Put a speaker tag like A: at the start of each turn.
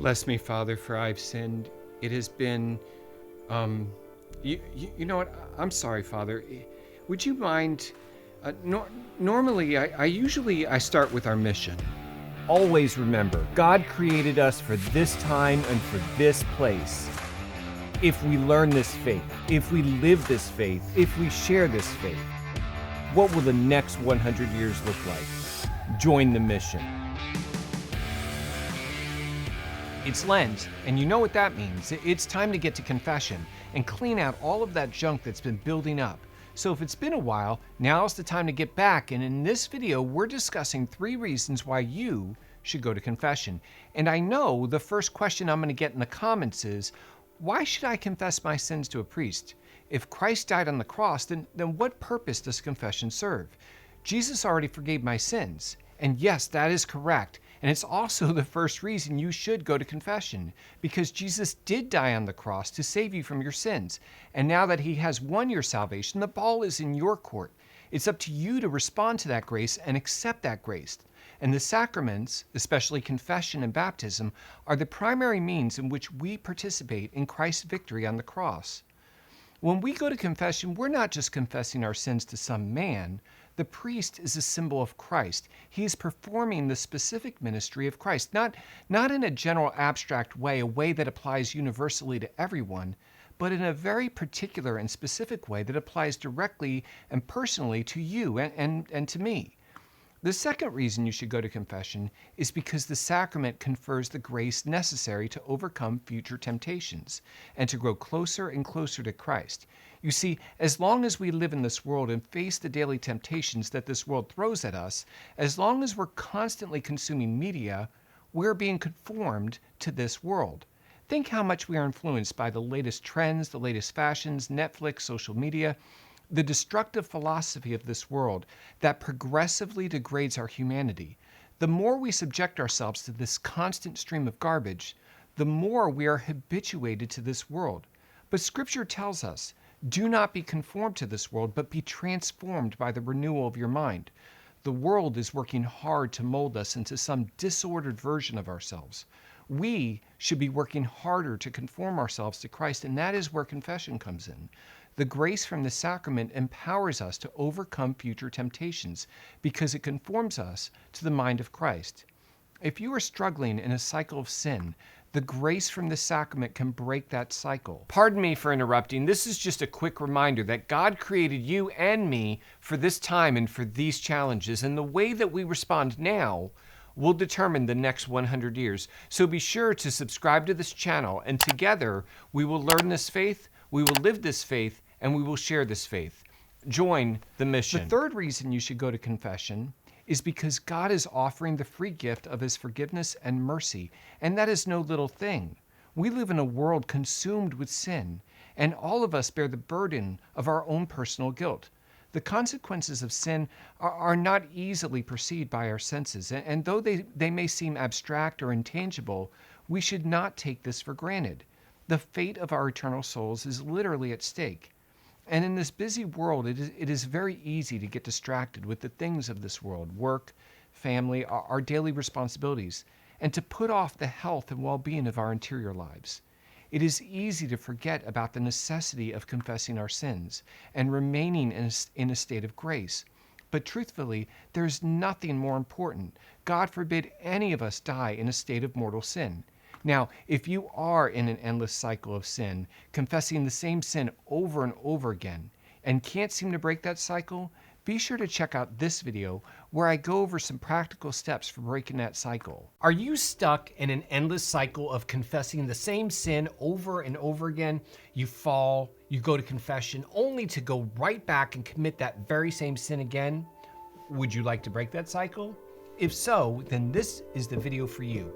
A: Bless me, Father, for I've sinned. It has been, you know what? I'm sorry, Father. Would you mind? Normally, I start with our mission.
B: Always remember, God created us for this time and for this place. If we learn this faith, if we live this faith, if we share this faith, what will the next 100 years look like? Join the mission.
C: It's Lent, and you know what that means. It's time to get to confession and clean out all of that junk that's been building up. So if it's been a while, now's the time to get back, and in this video, we're discussing 3 reasons why you should go to confession. And I know the first question I'm going to get in the comments is, why should I confess my sins to a priest? If Christ died on the cross, then what purpose does confession serve? Jesus already forgave my sins. And yes, that is correct. And it's also the first reason you should go to confession, because Jesus did die on the cross to save you from your sins. And now that he has won your salvation, the ball is in your court. It's up to you to respond to that grace and accept that grace. And the sacraments, especially confession and baptism, are the primary means in which we participate in Christ's victory on the cross. When we go to confession, we're not just confessing our sins to some man. The priest is a symbol of Christ. He is performing the specific ministry of Christ, not in a general abstract way, a way that applies universally to everyone, but in a very particular and specific way that applies directly and personally to you and to me. The second reason you should go to confession is because the sacrament confers the grace necessary to overcome future temptations and to grow closer and closer to Christ. You see, as long as we live in this world and face the daily temptations that this world throws at us, as long as we're constantly consuming media, we're being conformed to this world. Think how much we are influenced by the latest trends, the latest fashions, Netflix, social media, the destructive philosophy of this world that progressively degrades our humanity. The more we subject ourselves to this constant stream of garbage, the more we are habituated to this world. But Scripture tells us, do not be conformed to this world, but be transformed by the renewal of your mind. The world is working hard to mold us into some disordered version of ourselves. We should be working harder to conform ourselves to Christ, and that is where confession comes in. The grace from the sacrament empowers us to overcome future temptations because it conforms us to the mind of Christ. If you are struggling in a cycle of sin, the grace from the sacrament can break that cycle. Pardon me for interrupting. This is just a quick reminder that God created you and me for this time and for these challenges, and the way that we respond now will determine the next 100 years. So be sure to subscribe to this channel, and together we will learn this faith, we will live this faith, and we will share this faith. Join the mission. The third reason you should go to confession is because God is offering the free gift of his forgiveness and mercy, and that is no little thing. We live in a world consumed with sin, and all of us bear the burden of our own personal guilt. The consequences of sin are not easily perceived by our senses, and though they may seem abstract or intangible, we should not take this for granted. The fate of our eternal souls is literally at stake. And in this busy world, it is very easy to get distracted with the things of this world, work, family, our daily responsibilities, and to put off the health and well-being of our interior lives. It is easy to forget about the necessity of confessing our sins and remaining in a state of grace. But truthfully, there's nothing more important. God forbid any of us die in a state of mortal sin. Now, if you are in an endless cycle of sin, confessing the same sin over and over again, and can't seem to break that cycle, be sure to check out this video where I go over some practical steps for breaking that cycle. Are you stuck in an endless cycle of confessing the same sin over and over again? You fall, you go to confession, only to go right back and commit that very same sin again? Would you like to break that cycle? If so, then this is the video for you.